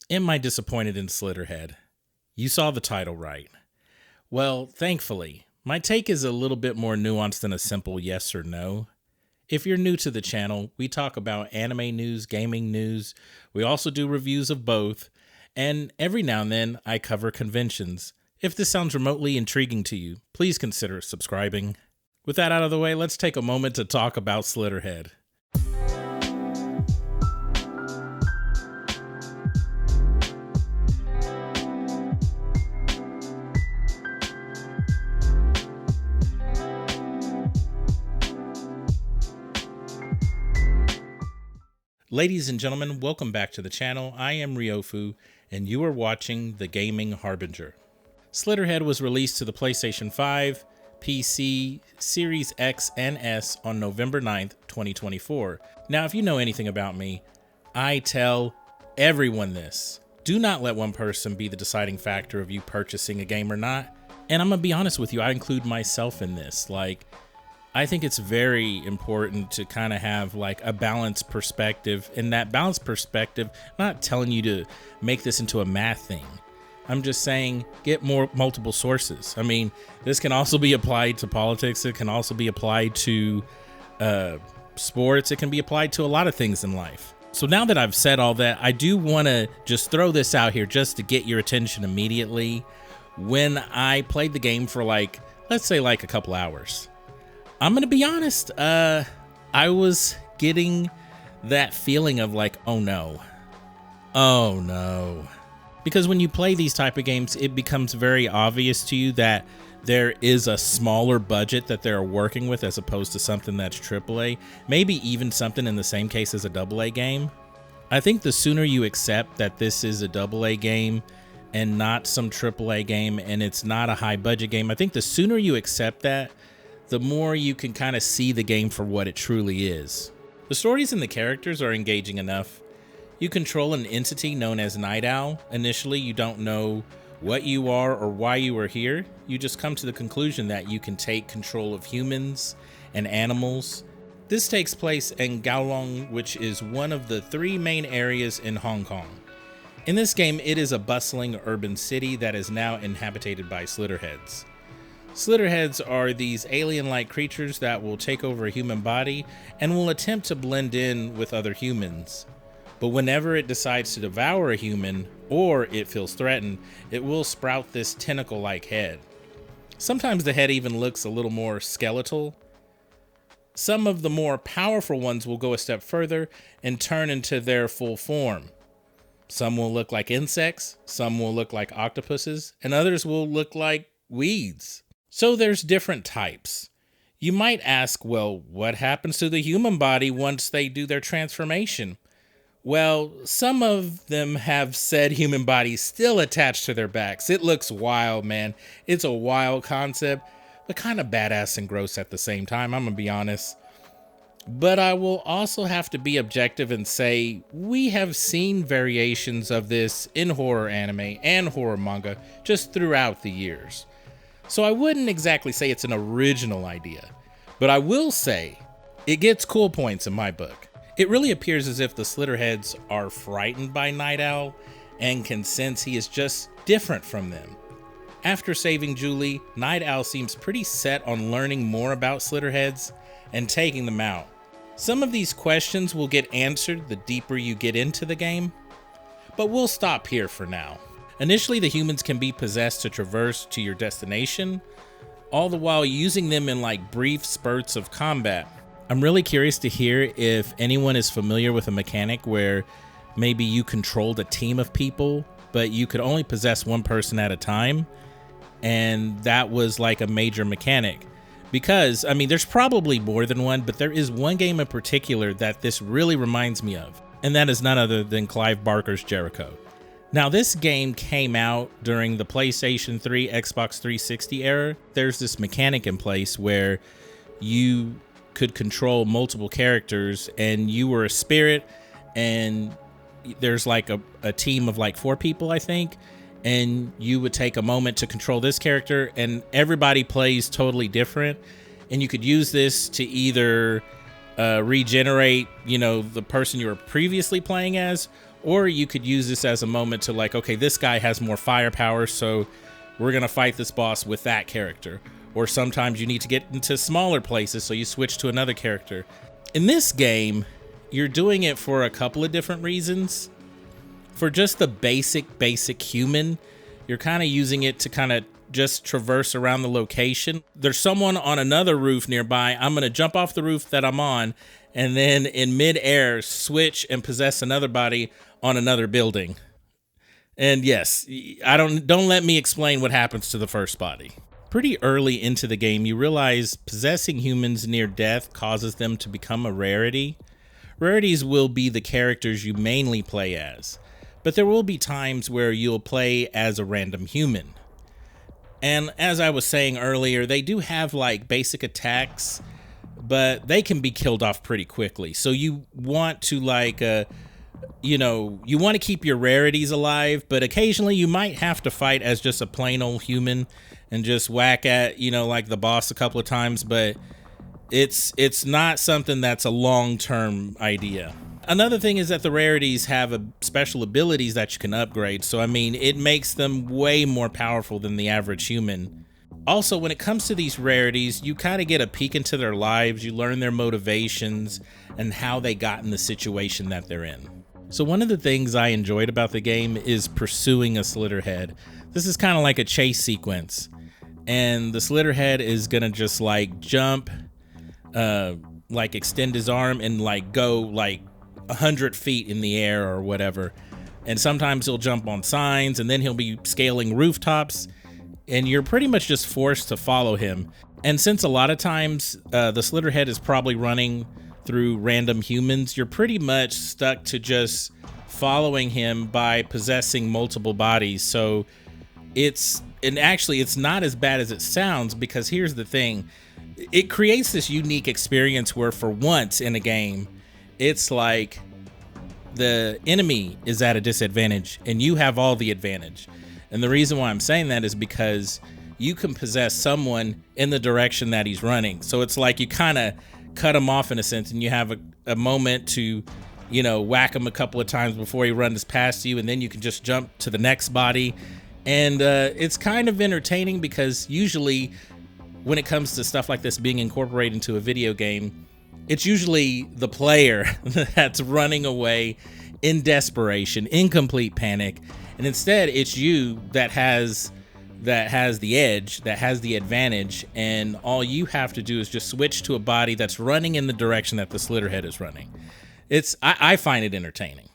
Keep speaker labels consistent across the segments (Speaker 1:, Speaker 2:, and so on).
Speaker 1: Am I disappointed in Slitterhead? You saw the title right. Well, thankfully, my take is a little bit more nuanced than a simple yes or no. If you're new to the channel, we talk about anime news, gaming news. We also do reviews of both. And every now and then, I cover conventions. If this sounds remotely intriguing to you, please consider subscribing. With that out of the way, let's take a moment to talk about Slitterhead. Ladies and gentlemen, welcome back to the channel. I am Ryofu, and you are watching The Gaming Harbinger. Slitterhead was released to the PlayStation 5, PC, Series X, and S on November 9th, 2024. Now, if you know anything about me, I tell everyone this. Do not let one person be the deciding factor of you purchasing a game or not. And I'm gonna be honest with you, I include myself in this. I think it's very important to kind of have like a balanced perspective. And that balanced perspective, I'm not telling you to make this into a math thing. I'm just saying get multiple sources. I mean, this can also be applied to politics. It can also be applied to sports. It can be applied to a lot of things in life. So now that I've said all that, I do want to just throw this out here just to get your attention immediately. When I played the game for let's say a couple hours, I'm going to be honest, I was getting that feeling of oh no. Because when you play these type of games, it becomes very obvious to you that there is a smaller budget that they're working with as opposed to something that's AAA, maybe even something in the same case as a AA game. I think the sooner you accept that this is a AA game and not some AAA game and it's not a high budget game, I think the sooner you accept that, the more you can kind of see the game for what it truly is. The stories and the characters are engaging enough. You control an entity known as Night Owl. Initially, you don't know what you are or why you are here. You just come to the conclusion that you can take control of humans and animals. This takes place in Kowloon, which is one of the 3 main areas in Hong Kong. In this game, it is a bustling urban city that is now inhabited by Slitterheads. Slitterheads are these alien-like creatures that will take over a human body and will attempt to blend in with other humans. But whenever it decides to devour a human, or it feels threatened, it will sprout this tentacle-like head. Sometimes the head even looks a little more skeletal. Some of the more powerful ones will go a step further and turn into their full form. Some will look like insects, some will look like octopuses, and others will look like weeds. So there's different types. You might ask, well, what happens to the human body once they do their transformation? Well, some of them have said human bodies still attached to their backs. It looks wild, man. It's a wild concept, but kind of badass and gross at the same time, I'm gonna be honest. But I will also have to be objective and say we have seen variations of this in horror anime and horror manga just throughout the years. So I wouldn't exactly say it's an original idea, but I will say it gets cool points in my book. It really appears as if the Slitterheads are frightened by Night Owl and can sense he is just different from them. After saving Julie, Night Owl seems pretty set on learning more about Slitterheads and taking them out. Some of these questions will get answered the deeper you get into the game, but we'll stop here for now. Initially, the humans can be possessed to traverse to your destination, all the while using them in brief spurts of combat. I'm really curious to hear if anyone is familiar with a mechanic where maybe you controlled a team of people, but you could only possess one person at a time, and that was a major mechanic. Because, I mean, there's probably more than one, but there is one game in particular that this really reminds me of, and that is none other than Clive Barker's Jericho. Now, this game came out during the PlayStation 3, Xbox 360 era. There's this mechanic in place where you could control multiple characters and you were a spirit, and there's a team of 4 people, I think, and you would take a moment to control this character, and everybody plays totally different, and you could use this to either regenerate, the person you were previously playing as, or you could use this as a moment to like, okay, this guy has more firepower, so we're gonna fight this boss with that character. Or sometimes you need to get into smaller places, so you switch to another character. In this game, you're doing it for a couple of different reasons. For just the basic human, you're kind of using it to kind of just traverse around the location. There's someone on another roof nearby. I'm gonna jump off the roof that I'm on, and then in mid-air switch and possess another body on another building. And yes, don't let me explain what happens to the first body. Pretty early into the game, you realize possessing humans near death causes them to become a rarity. Rarities will be the characters you mainly play as, but there will be times where you'll play as a random human. And as I was saying earlier, they do have like basic attacks, but they can be killed off pretty quickly. So you want to like, you want to keep your rarities alive, but occasionally you might have to fight as just a plain old human and just whack at, like the boss a couple of times, but it's not something that's a long-term idea. Another thing is that the rarities have special abilities that you can upgrade, so I mean, it makes them way more powerful than the average human. Also, when it comes to these rarities, you kind of get a peek into their lives, you learn their motivations, and how they got in the situation that they're in. So one of the things I enjoyed about the game is pursuing a Slitterhead. This is kind of like a chase sequence, and the Slitterhead is gonna just like jump, like extend his arm and like go like 100 feet in the air or whatever. And sometimes he'll jump on signs, and then he'll be scaling rooftops, and you're pretty much just forced to follow him. And since a lot of times the Slitterhead is probably running through random humans, you're pretty much stuck to just following him by possessing multiple bodies. So it's not as bad as it sounds, because here's the thing. It creates this unique experience where for once in a game, it's like the enemy is at a disadvantage and you have all the advantage. And the reason why I'm saying that is because you can possess someone in the direction that he's running. So it's like you kind of cut him off in a sense, and you have a moment to, whack him a couple of times before he runs past you, and then you can just jump to the next body. And it's kind of entertaining, because usually when it comes to stuff like this being incorporated into a video game, it's usually the player that's running away in desperation, in complete panic. And instead, it's you that has the edge, that has the advantage, and all you have to do is just switch to a body that's running in the direction that the Slitterhead is running. I find it entertaining.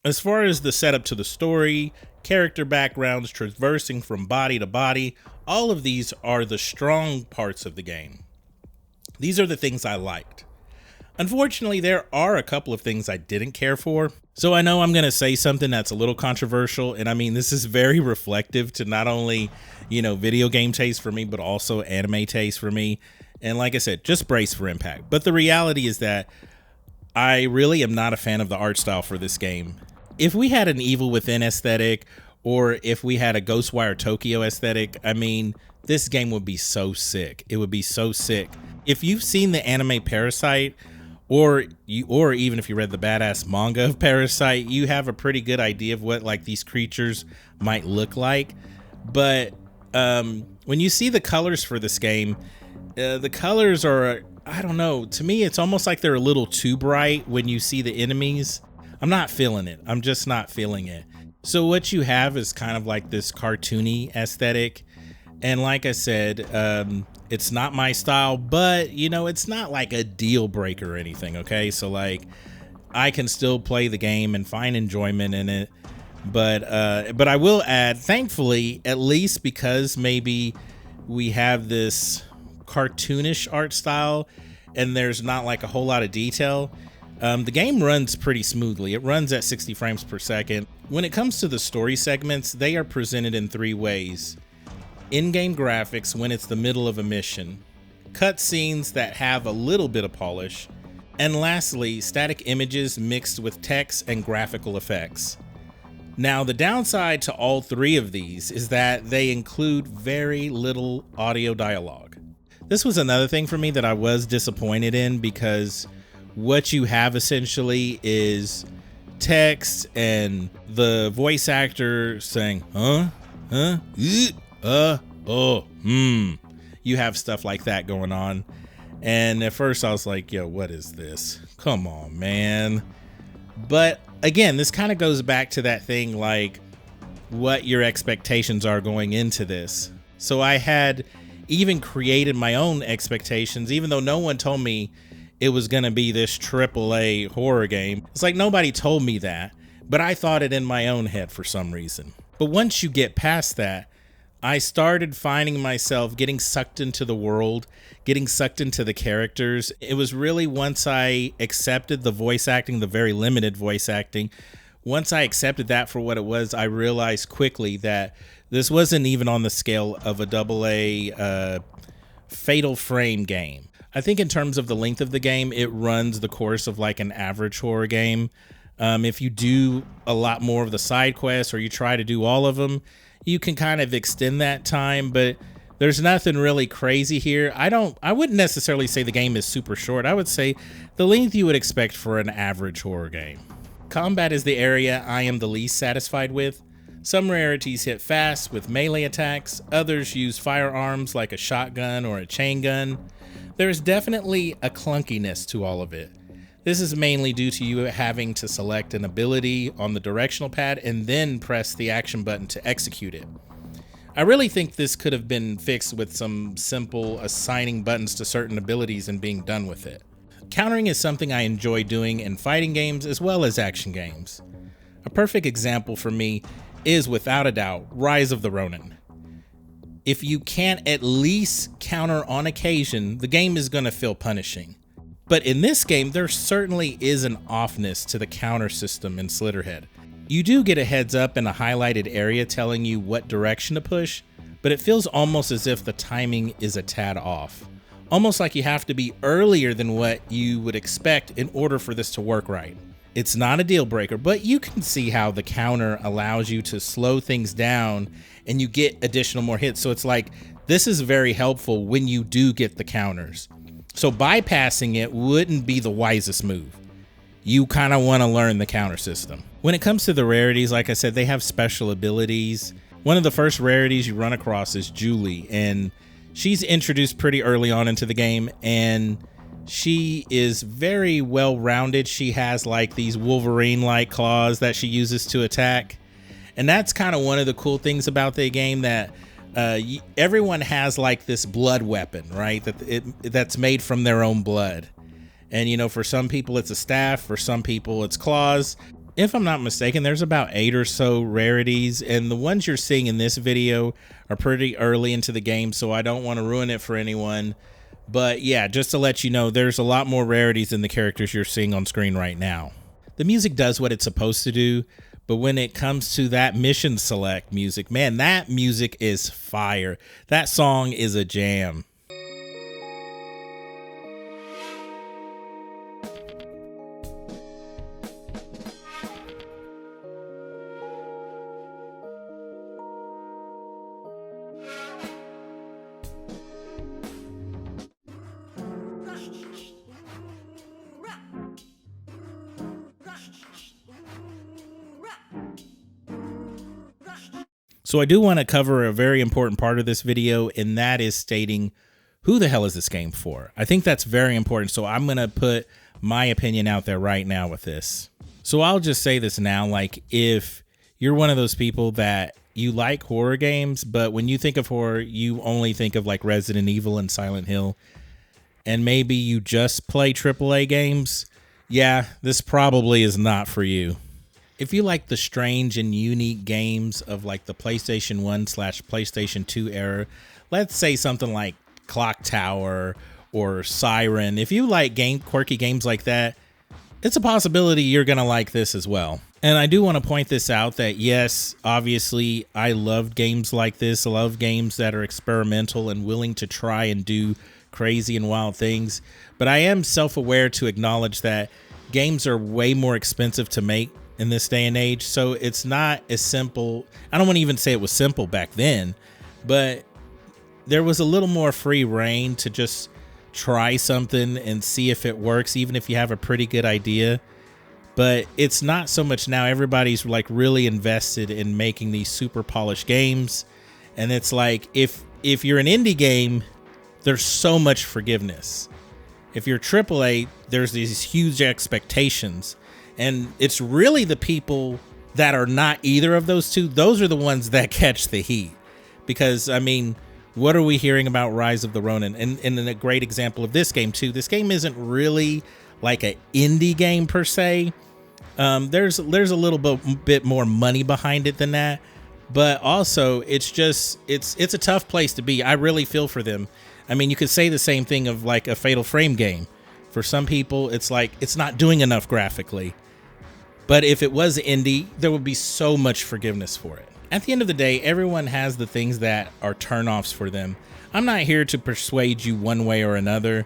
Speaker 1: As far as the setup to the story, character backgrounds, traversing from body to body, all of these are the strong parts of the game. These are the things I liked. Unfortunately, there are a couple of things I didn't care for. So I know I'm going to say something that's a little controversial, and I mean, this is very reflective to not only, video game taste for me, but also anime taste for me. And like I said, just brace for impact. But the reality is that I really am not a fan of the art style for this game. If we had an Evil Within aesthetic, or if we had a Ghostwire Tokyo aesthetic, I mean, this game would be so sick. It would be so sick. If you've seen the anime Parasite, or even if you read the badass manga of Parasite, you have a pretty good idea of what like these creatures might look like. But when you see the colors for this game, the colors are, I don't know, to me it's almost like they're a little too bright when you see the enemies. I'm not feeling it. I'm just not feeling it. So what you have is kind of like this cartoony aesthetic. And like I said, it's not my style, but you know, it's not like a deal breaker or anything. Okay. So like I can still play the game and find enjoyment in it. But I will add, thankfully, at least because maybe we have this cartoonish art style and there's not like a whole lot of detail, the game runs pretty smoothly. It runs at 60 frames per second. When it comes to the story segments, they are presented in 3 ways. In-game graphics when it's the middle of a mission, cutscenes that have a little bit of polish, and lastly, static images mixed with text and graphical effects. Now, the downside to all 3 of these is that they include very little audio dialogue. This was another thing for me that I was disappointed in, because what you have essentially is text and the voice actor saying, You have stuff like that going on. And at first I was like, yo, what is this? Come on, man. But again, this kind of goes back to that thing, like what your expectations are going into this. So I had even created my own expectations, even though no one told me it was going to be this AAA horror game. It's like nobody told me that, but I thought it in my own head for some reason. But once you get past that, I started finding myself getting sucked into the world, getting sucked into the characters. It was really once I accepted the voice acting, the very limited voice acting, once I accepted that for what it was, I realized quickly that this wasn't even on the scale of a AA Fatal Frame game. I think in terms of the length of the game, it runs the course of like an average horror game. If you do a lot more of the side quests or you try to do all of them, you can kind of extend that time, but there's nothing really crazy here. I wouldn't necessarily say the game is super short. I would say the length you would expect for an average horror game. Combat is the area I am the least satisfied with. Some rarities hit fast with melee attacks, others use firearms like a shotgun or a chain gun. There is definitely a clunkiness to all of it. This is mainly due to you having to select an ability on the directional pad and then press the action button to execute it. I really think this could have been fixed with some simple assigning buttons to certain abilities and being done with it. Countering is something I enjoy doing in fighting games as well as action games. A perfect example for me is without a doubt Rise of the Ronin. If you can't at least counter on occasion, the game is going to feel punishing. But in this game, there certainly is an offness to the counter system in Slitterhead. You do get a heads up in a highlighted area telling you what direction to push, but it feels almost as if the timing is a tad off. Almost like you have to be earlier than what you would expect in order for this to work right. It's not a deal breaker, but you can see how the counter allows you to slow things down and you get additional more hits. So it's like, this is very helpful when you do get the counters. So bypassing it wouldn't be the wisest move. You kind of want to learn the counter system. When it comes to the rarities, like I said, they have special abilities. One of the first rarities you run across is Julie, and she's introduced pretty early on into the game, and she is very well-rounded. She has like these Wolverine-like claws that she uses to attack. And that's kind of one of the cool things about the game, that everyone has like this blood weapon, right? That's made from their own blood. And you know, for some people it's a staff, for some people it's claws. If I'm not mistaken, there's about 8 or so rarities, and the ones you're seeing in this video are pretty early into the game, so I don't want to ruin it for anyone. But yeah, just to let you know, there's a lot more rarities than the characters you're seeing on screen right now. The music does what it's supposed to do, but when it comes to that mission select music, man, that music is fire. That song is a jam. So I do want to cover a very important part of this video, and that is stating, who the hell is this game for? I think that's very important, so I'm going to put my opinion out there right now with this. So I'll just say this now, like, if you're one of those people that you like horror games, but when you think of horror, you only think of like Resident Evil and Silent Hill, and maybe you just play AAA games, yeah, this probably is not for you. If you like the strange and unique games of like the PlayStation 1/PlayStation 2 era, let's say something like Clock Tower or Siren, if you like quirky games like that, it's a possibility you're going to like this as well. And I do want to point this out that yes, obviously I love games like this. I love games that are experimental and willing to try and do crazy and wild things. But I am self-aware to acknowledge that games are way more expensive to make in this day and age. So it's not as simple. I don't want to even say it was simple back then, but there was a little more free reign to just try something and see if it works, even if you have a pretty good idea. But it's not so much now. Everybody's like really invested in making these super polished games. And it's like, if you're an indie game, there's so much forgiveness. If you're AAA, there's these huge expectations. And it's really the people that are not either of those two. Those are the ones that catch the heat. Because, I mean, what are we hearing about Rise of the Ronin? And a great example of this game, too. This game isn't really like an indie game, per se. There's a little bit more money behind it than that. But also, it's a tough place to be. I really feel for them. I mean, you could say the same thing of like a Fatal Frame game. For some people, it's like it's not doing enough graphically. But if it was indie, there would be so much forgiveness for it. At the end of the day, everyone has the things that are turnoffs for them. I'm not here to persuade you one way or another,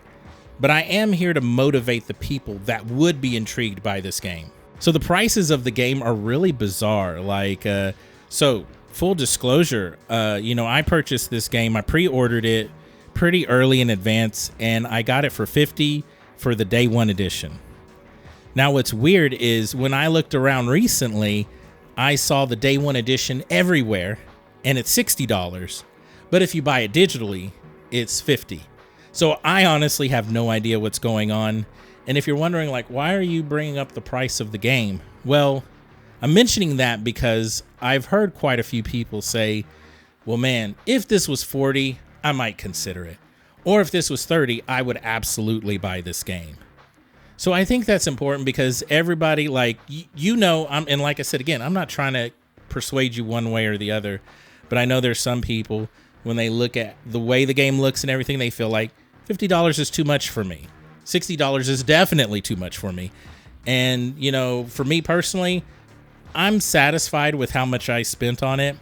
Speaker 1: but I am here to motivate the people that would be intrigued by this game. So the prices of the game are really bizarre. Like, so full disclosure, I purchased this game. I pre-ordered it pretty early in advance, and I got it for $50 for the day one edition. Now, what's weird is when I looked around recently, I saw the day one edition everywhere, and it's $60. But if you buy it digitally, it's $50. So I honestly have no idea what's going on. And if you're wondering, like, why are you bringing up the price of the game? Well, I'm mentioning that because I've heard quite a few people say, well, man, if this was $40, I might consider it. Or if this was $30, I would absolutely buy this game. So I think that's important because everybody, like, and like I said, again, I'm not trying to persuade you one way or the other, but I know there's some people, when they look at the way the game looks and everything, they feel like $50 is too much for me. $60 is definitely too much for me. And, for me personally, I'm satisfied with how much I spent on it.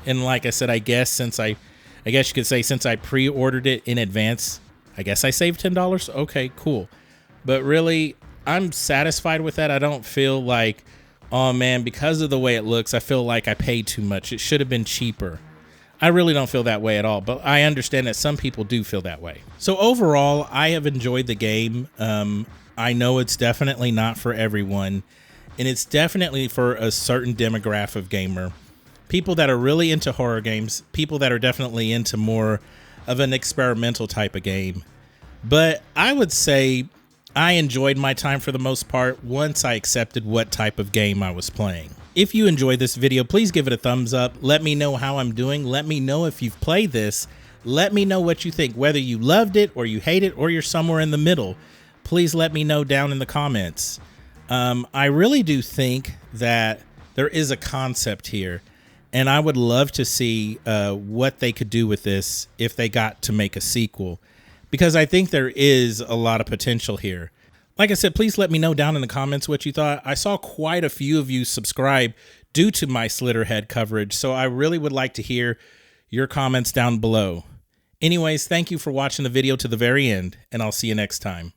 Speaker 1: And like I said, I guess you could say since I pre-ordered it in advance, I guess I saved $10. Okay, cool. But really, I'm satisfied with that. I don't feel like, oh man, because of the way it looks, I feel like I paid too much. It should have been cheaper. I really don't feel that way at all, but I understand that some people do feel that way. So overall, I have enjoyed the game. I know it's definitely not for everyone, and it's definitely for a certain demographic of gamer. People that are really into horror games, people that are definitely into more of an experimental type of game. But I would say I enjoyed my time for the most part once I accepted what type of game I was playing. If you enjoyed this video, please give it a thumbs up. Let me know how I'm doing. Let me know if you've played this. Let me know what you think, whether you loved it or you hate it or you're somewhere in the middle. Please let me know down in the comments. I really do think that there is a concept here, and I would love to see what they could do with this if they got to make a sequel, because I think there is a lot of potential here. Like I said, please let me know down in the comments what you thought. I saw quite a few of you subscribe due to my Slitterhead coverage, so I really would like to hear your comments down below. Anyways, thank you for watching the video to the very end, and I'll see you next time.